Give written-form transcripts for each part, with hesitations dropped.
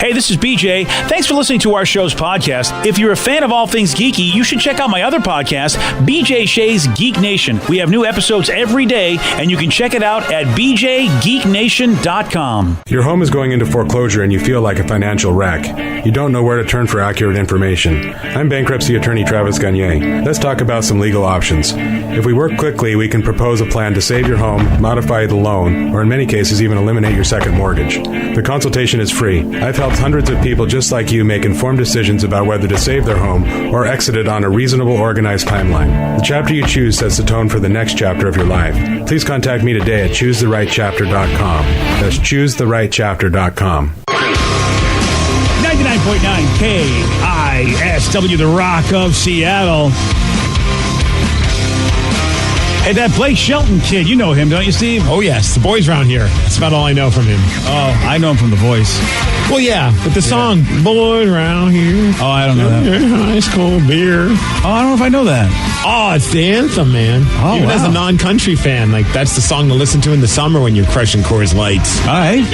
Hey, this is BJ. Thanks for listening to our show's podcast. If you're a fan of all things geeky, you should check out my other podcast, BJ Shea's Geek Nation. We have new episodes every day, and you can check it out at bjgeeknation.com. Your home is going into foreclosure and you feel like a financial wreck. You don't know where to turn for accurate information. I'm bankruptcy attorney Travis Gagne. Let's talk about some legal options. If we work quickly, we can propose a plan to save your home, modify the loan, or in many cases even eliminate your second mortgage. The consultation is free. I've helped hundreds of people just like you make informed decisions about whether to save their home or exit it on a reasonable, organized timeline. The chapter you choose sets the tone for the next chapter of your life. Please contact me today at choosetherightchapter.com. That's choosetherightchapter.com. 99.9 KISW, the Rock of Seattle. Hey, that Blake Shelton kid, you know him, don't you, Steve? Oh, yes. The boys around here. That's about all I know from him. Oh, I know him from The Voice. Well, yeah, but the song, Boys Around Here. Oh, I don't know that. Ice cold beer. Oh, I don't know if I know that. Oh, it's the anthem, man. Oh, even wow. as a non-country fan, like, that's the song to listen to in the summer when you're crushing Coors Lights. All right.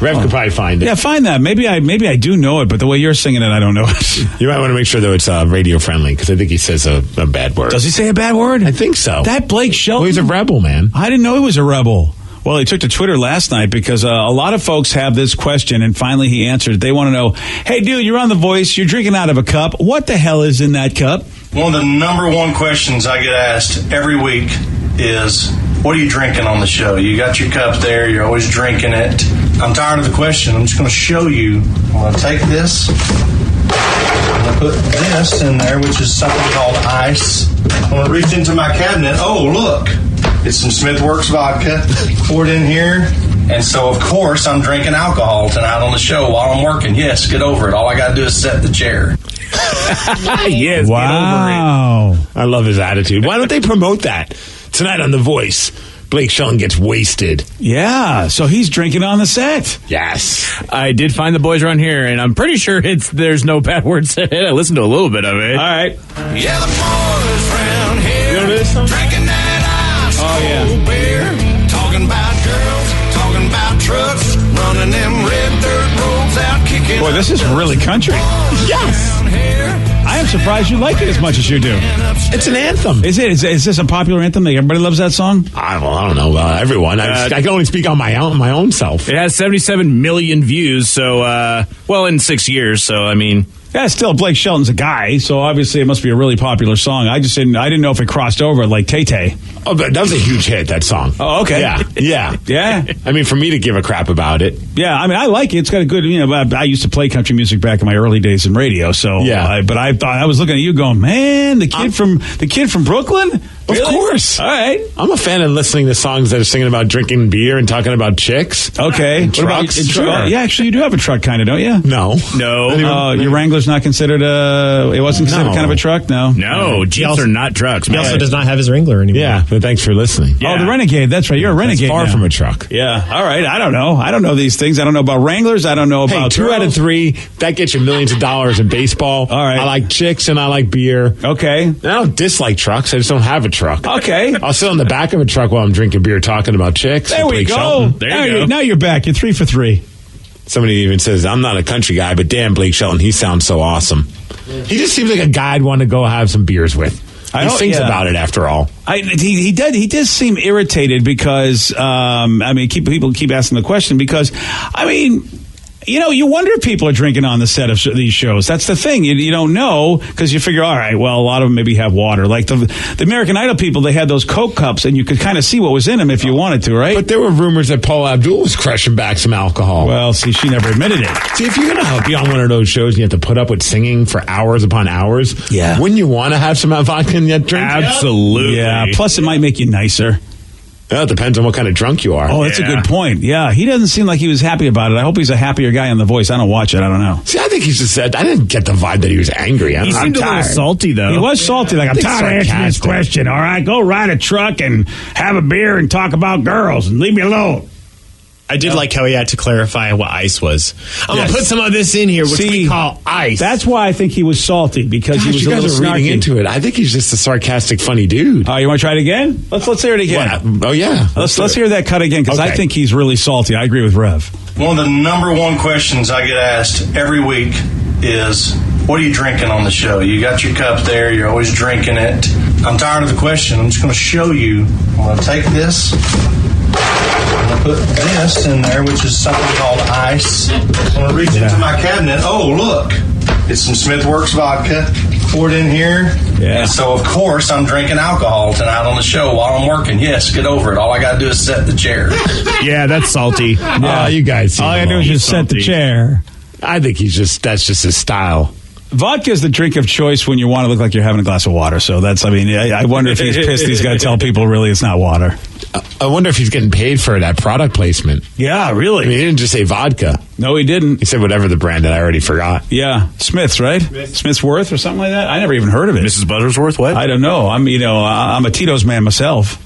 Rev could probably find it. Yeah, find that. Maybe I do know it, but the way you're singing it, I don't know it. You might want to make sure, though, it's radio friendly, because I think he says a bad word. Does he say a bad word? I think so. That Blake Shelton? Well, he's a rebel, man. I didn't know he was a rebel. Well, he took to Twitter last night because a lot of folks have this question, and finally he answered. They want to know, hey, dude, you're on The Voice. You're drinking out of a cup. What the hell is in that cup? One of the number one questions I get asked every week is, what are you drinking on the show? You got your cup there. You're always drinking it. I'm tired of the question. I'm just going to show you. I'm going to take this. I'm going to put this in there, which is something called ice. I'm going to reach into my cabinet. Oh, look. It's some Smithworks vodka. Pour it in here. And so, of course, I'm drinking alcohol tonight on the show while I'm working. Yes, get over it. All I got to do is set the chair. Yes, wow. Get over it. I love his attitude. Why don't they promote that? Tonight on The Voice, Blake Shelton gets wasted. Yeah, so he's drinking on the set. Yes. I did find The Boys Around Here, and I'm pretty sure there's no bad words in it. I listened to a little bit of it. All right. Yeah, the boys around here. You know this song? Drinking that ice cold beer. Talking about girls, talking about trucks, running them red dirt roads out, kicking. Boy, this is really country. Yes. I am surprised you like it as much as you do. It's an anthem. Is it? Is this a popular anthem? Everybody loves that song? I don't know. Everyone. I can only speak on my own self. It has 77 million views, so, in 6 years, so, I mean... Yeah, still, Blake Shelton's a guy, so obviously it must be a really popular song. I didn't know if it crossed over like Tay-Tay. Oh, but that was a huge hit, that song. Oh, okay. Yeah. Yeah? I mean, for me to give a crap about it. Yeah, I mean, I like it. It's got a good, I used to play country music back in my early days in radio, so. Yeah. But I thought, I was looking at you going, man, the kid from Brooklyn? Of course. All right. I'm a fan of listening to songs that are singing about drinking beer and talking about chicks. Okay. And trucks. Sure. Yeah, actually, you do have a truck, kind of, don't you? No. Your Wrangler's not considered it wasn't considered kind of a truck? No. No, Jeeps are not trucks. He also does not have his Wrangler anymore. Yeah, but thanks for listening. Yeah. Oh, the Renegade. That's right. You're a Renegade. That's far from a truck. Yeah. All right. I don't know. I don't know these things. I don't know about Wranglers. I don't know about 2 out of 3. That gets you millions of dollars in baseball. All right. I like chicks and I like beer. Okay. And I don't dislike trucks. I just don't have a truck. Okay. I'll sit on the back of a truck while I'm drinking beer talking about chicks. There we go. Shelton. There you go. Now you're back. You're 3 for 3. Somebody even says, I'm not a country guy, but damn, Blake Shelton, he sounds so awesome. He just seems like a guy I'd want to go have some beers with. He thinks about it after all. He does seem irritated because, people keep asking the question because, you wonder if people are drinking on the set of these shows. That's the thing. You don't know because you figure, all right, well, a lot of them maybe have water. Like the American Idol people, they had those Coke cups, and you could kind of see what was in them if you wanted to, right? But there were rumors that Paula Abdul was crushing back some alcohol. Well, see, she never admitted it. See, if you're going to be on one of those shows and you have to put up with singing for hours upon hours, wouldn't you want to have some vodka in that drink? Absolutely. Yeah, plus it might make you nicer. Well, it depends on what kind of drunk you are. Oh, that's a good point. Yeah, he doesn't seem like he was happy about it. I hope he's a happier guy on The Voice. I don't watch it. I don't know. See, I think he just said, I didn't get the vibe that he was angry. He seemed a little salty, though. He was salty. Like, I'm tired of answering this question. All right, go ride a truck and have a beer and talk about girls and leave me alone. I did like how he had to clarify what ice was. I'm going to put some of this in here, which we call ice. That's why I think he was salty, because he was you a guys little are reading snarky. into it. I think he's just a sarcastic, funny dude. Oh, you want to try it again? Let's hear it again. Oh, yeah. Let's hear that cut again, because I Okay. think he's really salty. I agree with Rev. One of the number one questions I get asked every week is, what are you drinking on the show? You got your cup there. You're always drinking it. I'm tired of the question. I'm just going to show you. I'm going to take this. I'm going to put this in there, which is something called ice. I'm going to reach into my cabinet. Oh, look. It's some Smithworks vodka. Pour it in here. Yeah. And so, of course, I'm drinking alcohol tonight on the show while I'm working. Yes, get over it. All I got to do is set the chair. Yeah, that's salty. Yeah, you guys. All I gotta do is just set the chair. I think that's just his style. Vodka is the drink of choice when you want to look like you're having a glass of water. So I wonder if he's pissed. He's got to tell people really it's not water. I wonder if he's getting paid for that product placement. Yeah, I really. mean, he didn't just say vodka. No, he didn't. He said whatever the brand that I already forgot. Yeah, Smith's, right? Smith's Worth or something like that. I never even heard of it. Mrs. Buttersworth, what? I don't know. I'm a Tito's man myself.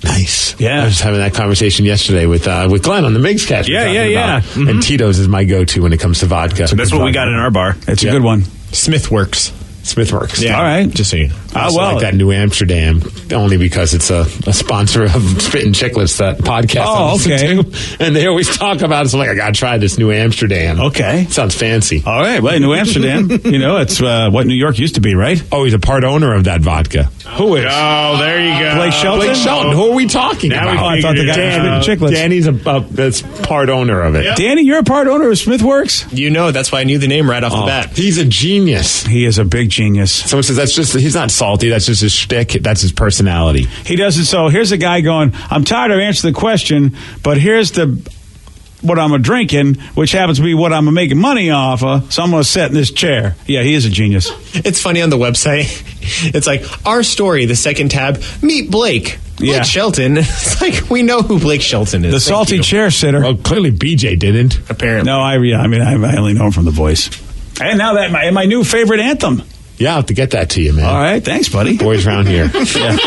Nice. Yeah. I was having that conversation yesterday with Glenn on the Migs cast. Yeah. Mm-hmm. And Tito's is my go-to when it comes to vodka. So that's what we got in our bar. It's a good one. Smithworks. Smithworks. Yeah. All right. Just so you know. I also like that New Amsterdam, only because it's a sponsor of Spittin' Chicklets, that podcast. Oh, I listen okay. to. And they always talk about it. So I'm like, I got to try this New Amsterdam. Okay. Sounds fancy. All right. Well, New Amsterdam, it's what New York used to be, right? Oh, he's a part owner of that vodka. Who is? Oh, there you go. Blake Shelton? Blake Shelton. Who are we talking Now about? we I thought the guy was Spittin' Chicklets. Danny's that's part owner of it. Yep. Danny, you're a part owner of Smithworks? You know, that's why I knew the name right off the bat. He's a genius. He is a big genius. Someone says he's not salty. That's just his shtick. That's his personality. He doesn't. So here's a guy going, I'm tired of answering the question, but here's what I'm drinking, which happens to be what I'm making money off of, so I'm going to sit in this chair. Yeah, he is a genius. It's funny on the website. It's like, our story, the second tab, meet Blake. Blake Shelton. It's like, we know who Blake Shelton is. The salty chair sitter. Well, clearly BJ didn't. Apparently. No, I only know him from The Voice. And now that my new favorite anthem. Yeah, I'll have to get that to you, man. All right, thanks, buddy. Boys around here. Yeah.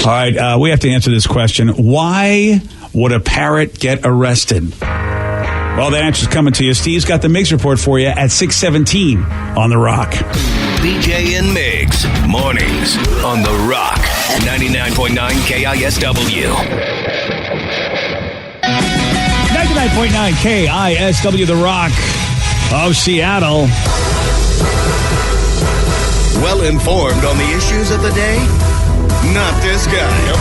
All right, we have to answer this question. Why would a parrot get arrested? Well, the answer's coming to you. Steve's got the Migs report for you at 6:17 on The Rock. BJ and Migs, mornings on The Rock, 99.9 KISW. 99.9 KISW, The Rock of Seattle. Well informed on the issues of the day? Not this guy.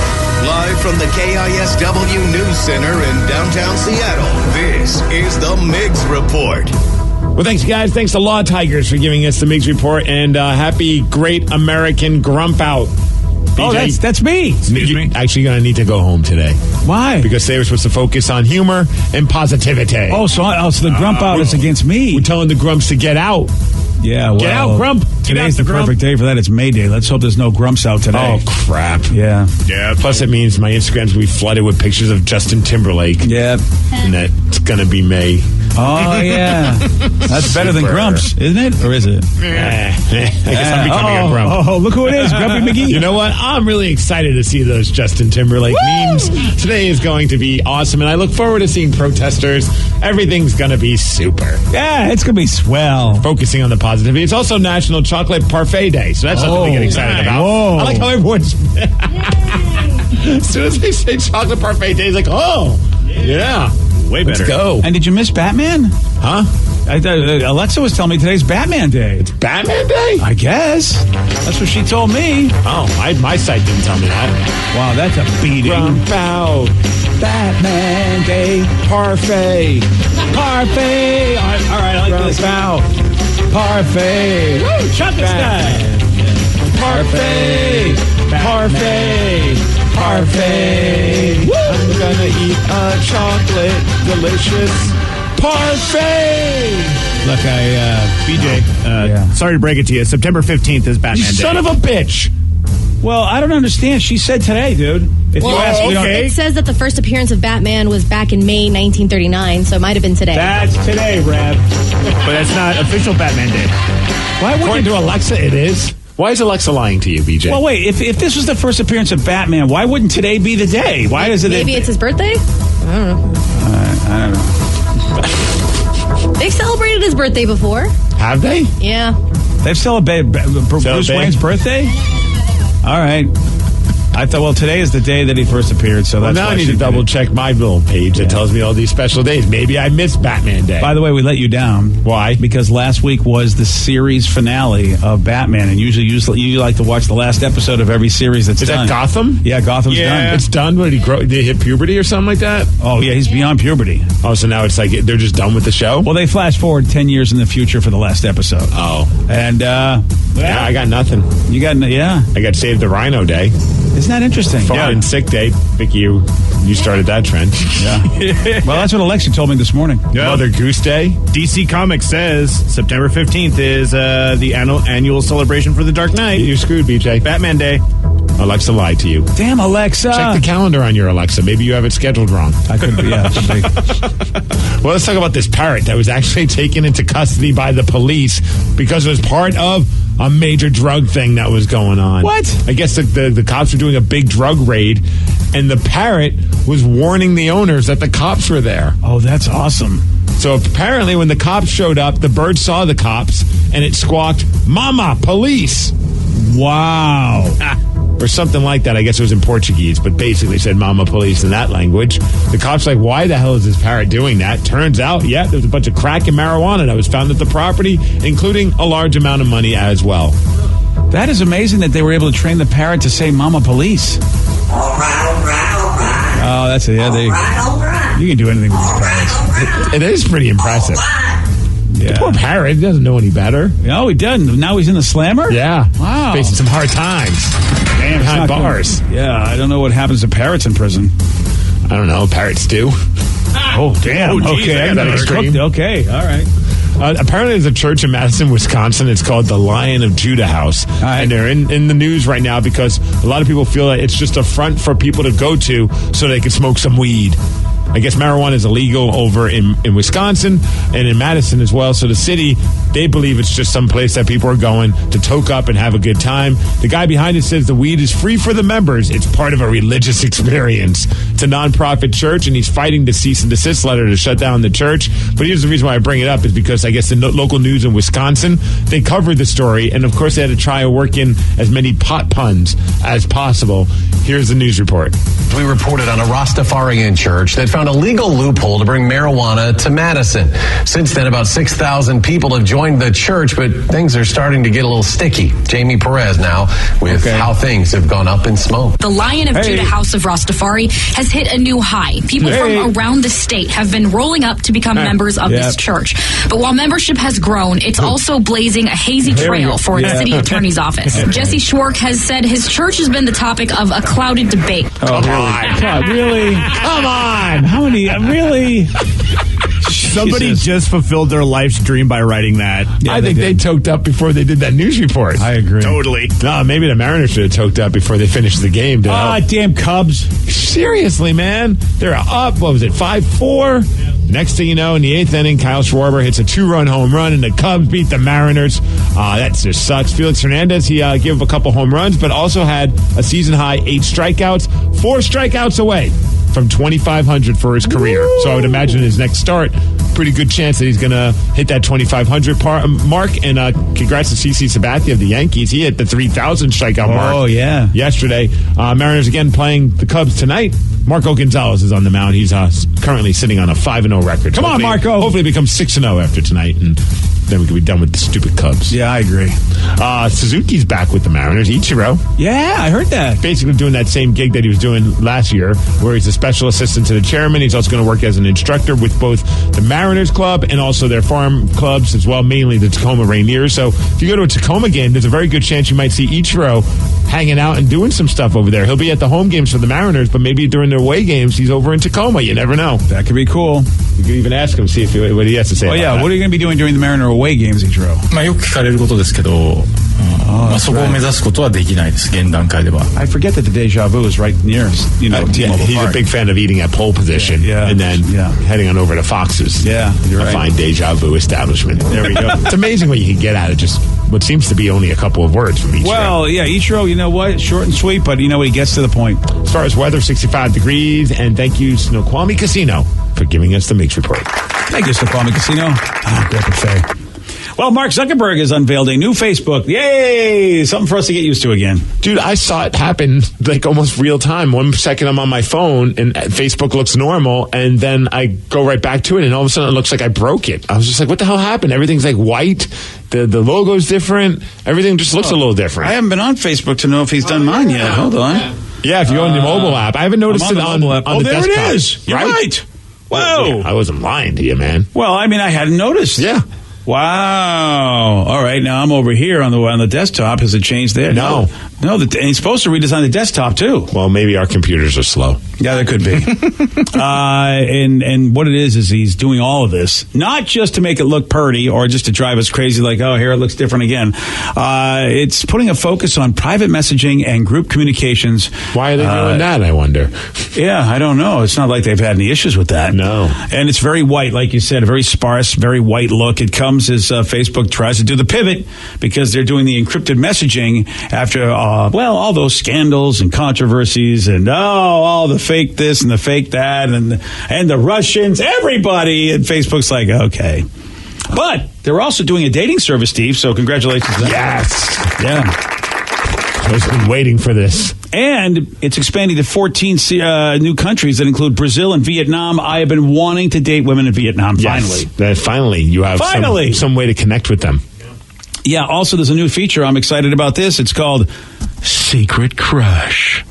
Live from the KISW News Center in downtown Seattle, this is the Migs Report. Well, thanks, guys. Thanks to Law Tigers for giving us the Migs Report, and happy Great American Grump Out. BJ, Oh, that's me. Excuse me? Actually, going to need to go home today Why? because they were supposed to focus on humor and positivity. So the grump out is against me. We're telling the Grumps to get out. Yeah, well, Get out, Grump. Get Today's out, the Grump. perfect day for that. It's May Day. Let's hope there's no grumps out today. Oh, crap. Yeah. Yeah. Plus, it means my Instagram's going to be flooded with pictures of Justin Timberlake. Yeah. And that it's going to be May. Oh, yeah. That's better than grumps, isn't it? Or is it? I guess I'm becoming a Grump. Oh, look who it is. Grumpy McGee. You know what? I'm really excited to see those Justin Timberlake memes. Today is going to be awesome, and I look forward to seeing protesters. Everything's going to be super. Yeah, it's going to be swell. Focusing on the positivity. It's also National Chocolate Parfait Day, so that's something to get excited nice. about. Whoa. I like how everyone's... As soon as they say Chocolate Parfait Day, it's like, oh, yeah. Way better. Let's go. And did you miss Batman? Huh? I thought Alexa was telling me today's Batman Day. Batman Day? I guess. That's what she told me. Oh, my site didn't tell me that. Wow, that's a beating. Grump out. Batman Day. Parfait. Parfait. All right, I like this. Out. Parfait. Woo, chocolate style. Parfait. Parfait. Parfait. Woo. I'm gonna eat a chocolate delicious parfait. Look, BJ, sorry to break it to you. September 15th is Batman You Day. son of a bitch. Well, I don't understand. She said today, dude. If you ask me, It says that the first appearance of Batman was back in May 1939, so it might have been today. that's today, Rev. But that's not official Batman Day. Why According wouldn't? to Alexa, it is. Why is Alexa lying to you, BJ? Well, wait. If this was the first appearance of Batman, why wouldn't today be the day? Why is it? Maybe it's his birthday? I don't know. I don't know. They've celebrated his birthday before. Have they? Yeah. They've celebrated Bruce Wayne's birthday? All right. I thought, well, today is the day that he first appeared, so that's now I need to double check my little page that tells me all these special days. Maybe I missed Batman Day. By the way, we let you down. Why? Because last week was the series finale of Batman, and usually you like to watch the last episode of every series that's done. Is that Gotham? Yeah, Gotham's done. It's done. What, did he hit puberty or something like that? Oh, yeah, he's beyond puberty. Oh, so now it's like they're just done with the show? Well, they flash forward 10 years in the future for the last episode. Oh. And, yeah, I got nothing. You got, yeah. I got Save the Rhino Day. Isn't that interesting? Fallen and Sick Day. Vicky, you started that trend. Yeah. Well, that's what Alexa told me this morning. Yeah. Mother Goose Day. DC Comics says September 15th is the annual celebration for The Dark Knight. You're screwed, BJ. Batman Day. Alexa lied to you. Damn, Alexa. Check the calendar on your Alexa. Maybe you have it scheduled wrong. I could be, yeah. Well, let's talk about this parrot that was actually taken into custody by the police because it was part of a major drug thing that was going on. What? I guess the cops were doing a big drug raid, and the parrot was warning the owners that the cops were there. Oh, that's awesome. So apparently when the cops showed up, the bird saw the cops, and it squawked, "Mama, police!" Wow. Or something like that. I guess it was in Portuguese, but basically said "Mama, police" in that language. The cops like, why the hell is this parrot doing that? Turns out, there was a bunch of crack and marijuana that was found at the property, including a large amount of money as well. That is amazing that they were able to train the parrot to say "Mama, police." All right. Oh, that's it. Yeah, All right. you can do anything with these parrots. It is pretty impressive. Yeah. The poor parrot, he doesn't know any better. No, he doesn't. Now he's in the slammer? Yeah. Wow. Facing some hard times. Damn, behind bars. Good. Yeah, I don't know what happens to parrots in prison. I don't know. Parrots do. Oh, damn. Oh, geez, okay, I got extreme. Okay, all right. Apparently, there's a church in Madison, Wisconsin. It's called the Lion of Judah House. Right. And they're in the news right now because a lot of people feel that it's just a front for people to go to so they can smoke some weed. I guess marijuana is illegal over in Wisconsin and in Madison as well. So the city, they believe it's just some place that people are going to toke up and have a good time. The guy behind it says the weed is free for the members. It's part of a religious experience. It's a nonprofit church, and he's fighting the cease and desist letter to shut down the church. But here's the reason why I bring it up is because I guess the local news in Wisconsin, they covered the story, and of course they had to try and work in as many pot puns as possible. Here's the news report. We reported on a Rastafarian church that found a legal loophole to bring marijuana to Madison. Since then, about 6,000 people have joined the church, but things are starting to get a little sticky. Jamie Perez now with how things have gone up in smoke. The Lion of Judah House of Rastafari has hit a new high. People from around the state have been rolling up to become members of this church. But while membership has grown, it's also blazing a hazy trail for the city attorney's office. Jesse Schwark has said his church has been the topic of a clouded debate. Oh, really? God, really? Come on! How many? Really? Somebody just fulfilled their life's dream by writing that. Yeah, I think they toked up before they did that news report. I agree. Totally. No, maybe the Mariners should have toked up before they finished the game. Damn Cubs. Seriously, man. They're up, what was it, 5-4? Next thing you know, in the 8th inning, Kyle Schwarber hits a 2-run home run, and the Cubs beat the Mariners. That just sucks. Felix Hernandez, he gave up a couple home runs, but also had a season-high 8 strikeouts, 4 strikeouts away from 2,500 for his career. Woo! So I would imagine his next start, pretty good chance that he's going to hit that 2,500 mark. And congrats to CC Sabathia of the Yankees. He hit the 3,000 strikeout mark yesterday. Mariners again playing the Cubs tonight. Marco Gonzalez is on the mound. He's currently sitting on a 5-0 record. Come on, Marco. Hopefully it becomes 6-0 after tonight, and then we can be done with the stupid Cubs. Yeah, I agree. Suzuki's back with the Mariners. Ichiro. Yeah, I heard that. Basically doing that same gig that he was doing last year, where he's a special assistant to the chairman. He's also going to work as an instructor with both the Mariners club and also their farm clubs as well, mainly the Tacoma Rainiers. So if you go to a Tacoma game, there's a very good chance you might see Ichiro hanging out and doing some stuff over there. He'll be at the home games for the Mariners, but maybe during their away games, he's over in Tacoma. You never know. That could be cool. You could even ask him, see what he has to say. Oh, yeah. That. What are you going to be doing during the Mariner away games, Ichiro? よく聞かれることですけど、そこを目指すことはできないです、現段階では。I forget that the Deja Vu is right near, T-Mobile he's Park. a big fan of eating at pole position and then heading on over to Fox's. Yeah, you're right. A fine Deja Vu establishment. There we go. It's amazing what you can get out of just what seems to be only a couple of words from Ichiro. Well, yeah, Ichiro, you know what? Short and sweet, but you know what? He gets to the point. As far as weather, 65 degrees, and thank you, Snoqualmie Casino, for giving us the Mix Report. Thank you, Stefano Casino. Great buffet. Well, Mark Zuckerberg has unveiled a new Facebook. Yay! Something for us to get used to again. Dude, I saw it happen like almost real time. 1 second I'm on my phone and Facebook looks normal, and then I go right back to it, and all of a sudden it looks like I broke it. I was just like, what the hell happened? Everything's like white. The logo's different. Everything just looks a little different. I haven't been on Facebook to know if he's done mine yet. Hold on. Yeah, if you go on the mobile app. I haven't noticed it on the there desktop. It is. You're right. Whoa. Yeah, I wasn't lying to you, man. Well, I mean, I hadn't noticed. Yeah. Wow. All right, now I'm over here on the desktop. Has it changed there? No. And he's supposed to redesign the desktop, too. Well, maybe our computers are slow. Yeah, there could be. And what it is he's doing all of this, not just to make it look purty or just to drive us crazy like, oh, here it looks different again. It's putting a focus on private messaging and group communications. Why are they doing that, I wonder? Yeah, I don't know. It's not like they've had any issues with that. No. And it's very white, like you said, a very sparse, very white look. It comes as Facebook tries to do the pivot because they're doing the encrypted messaging after, all those scandals and controversies and, all the fake this and the fake that and the Russians, everybody. And Facebook's like, okay. But they're also doing a dating service, Steve, so congratulations to that. Yes. Yeah. I've been waiting for this. And it's expanding to 14 new countries that include Brazil and Vietnam. I have been wanting to date women in Vietnam, finally. Yes. Finally, you have some way to connect with them. Yeah, also there's a new feature. I'm excited about this. It's called Secret Crush.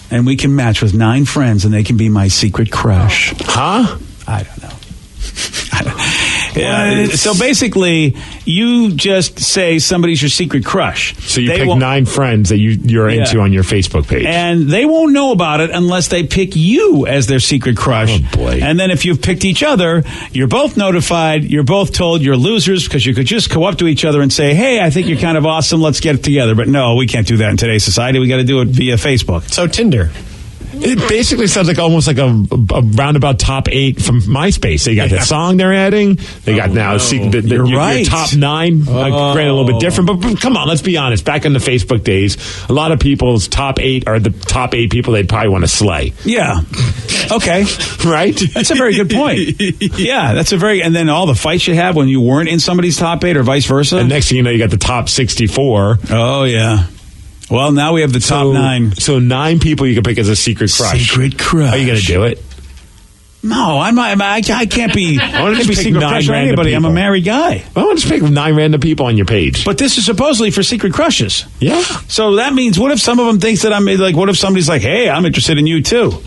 And we can match with 9 friends, and they can be my secret crush. Huh? I don't know. So basically, you just say somebody's your secret crush. So you pick 9 friends that you're into on your Facebook page. And they won't know about it unless they pick you as their secret crush. Oh, boy. And then if you've picked each other, you're both notified, you're both told you're losers because you could just go up to each other and say, hey, I think you're kind of awesome, let's get it together. But no, we can't do that in today's society. We got to do it via Facebook. So Tinder. It basically sounds like almost like a roundabout top 8 from MySpace. They got the song they're adding. They got You're right. Your top 9. Granted, a little bit different, but come on, let's be honest. Back in the Facebook days, a lot of people's top 8 are the top 8 people they'd probably want to slay. Yeah. Okay. Right? That's a very good point. Yeah, that's a very... And then all the fights you have when you weren't in somebody's top 8 or vice versa. And next thing you know, you got the top 64. Oh, yeah. Well, now we have the top 9. So 9 people you can pick as a secret crush. Secret crush. Are you going to do it? No, I can't be. I want to be just pick secret 9 crush on random anybody. people. I'm a married guy. I want to just pick 9 random people on your page. But this is supposedly for secret crushes. Yeah. So that means, what if some of them thinks that I'm like? What if somebody's like, hey, I'm interested in you too?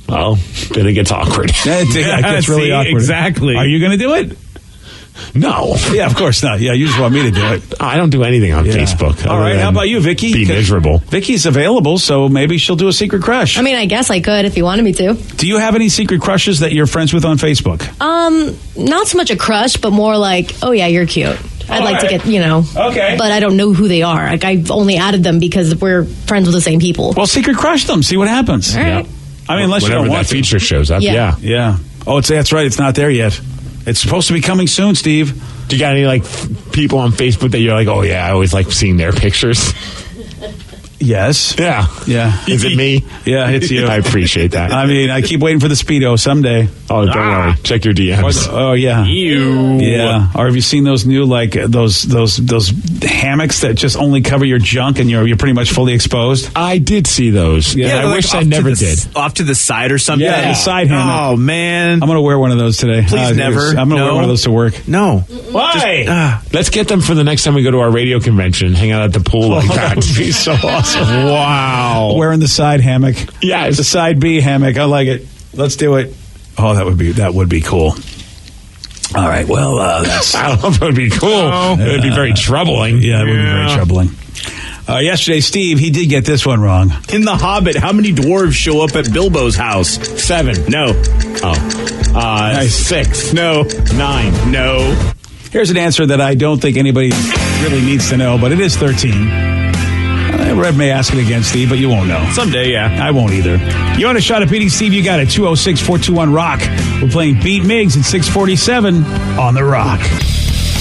Well, then it gets awkward. It gets really awkward. Exactly. Are you going to do it? No. Yeah, of course not. Yeah, you just want me to do it. I don't do anything on Facebook. All right, how about you, Vicky? Be miserable. Vicky's available, so maybe she'll do a secret crush. I mean, I guess I could if you wanted me to. Do you have any secret crushes that you're friends with on Facebook? Not so much a crush, but more like, oh yeah, you're cute. I'd like to get, Okay. But I don't know who they are. Like, I've only added them because we're friends with the same people. Well, secret crush them. See what happens. All right. Yeah. I mean, unless whenever you don't want that feature shows up. Yeah. Yeah. Oh, that's right. It's not there yet. It's supposed to be coming soon, Steve. Do you got any people on Facebook that you're like, oh yeah, I always like seeing their pictures? Yes. Yeah. Yeah. Is it me? Yeah, it's you. I appreciate that. I mean, I keep waiting for the Speedo someday. Oh, don't worry. Check your DMs. Oh, yeah. Ew. Yeah. Or have you seen those new, those hammocks that just only cover your junk and you're pretty much fully exposed? I did see those. Yeah, I wish I never did. Off to the side or something? Yeah, the side hammock. Oh, man. I'm going to wear one of those today. Please never. I'm going to wear one of those to work. No. Why? Let's get them for the next time we go to our radio convention and hang out at the pool like that. That would be so awesome. Wow. Wearing the side hammock. Yes. The side B hammock. I like it. Let's do it. Oh, that would be cool. All right. Well, that's. I don't know if it would be cool. It would be very troubling. Yeah, it would be very troubling. Yesterday, Steve, he did get this one wrong. In The Hobbit, how many dwarves show up at Bilbo's house? 7. No. Oh. 6. No. 9. No. Here's an answer that I don't think anybody really needs to know, but it is 13. Red may ask it again, Steve, but you won't know. Someday, yeah. I won't either. You want a shot at beating Steve? You got it. 206-421-ROCK. We're playing Beat Miggs at 647 on The Rock.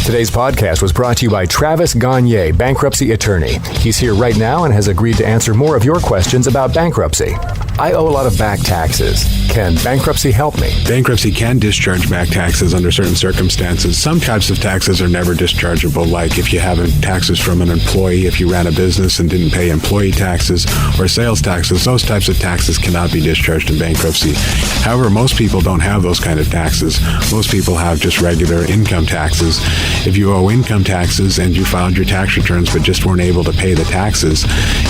Today's podcast was brought to you by Travis Gagne, bankruptcy attorney. He's here right now and has agreed to answer more of your questions about bankruptcy. I owe a lot of back taxes. Can bankruptcy help me? Bankruptcy can discharge back taxes under certain circumstances. Some types of taxes are never dischargeable, like if you have taxes from an employee, if you ran a business and didn't pay employee taxes or sales taxes. Those types of taxes cannot be discharged in bankruptcy. However, most people don't have those kind of taxes. Most people have just regular income taxes. If you owe income taxes and you filed your tax returns but just weren't able to pay the taxes,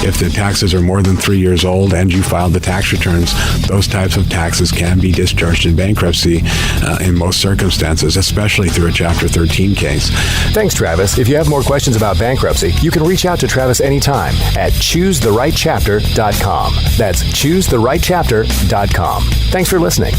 if the taxes are more than 3 years old and you filed the tax returns, those types of taxes can be discharged in bankruptcy in most circumstances, especially through a Chapter 13 case. Thanks, Travis. If you have more questions about bankruptcy, you can reach out to Travis anytime at choosetherightchapter.com. That's choosetherightchapter.com. Thanks for listening.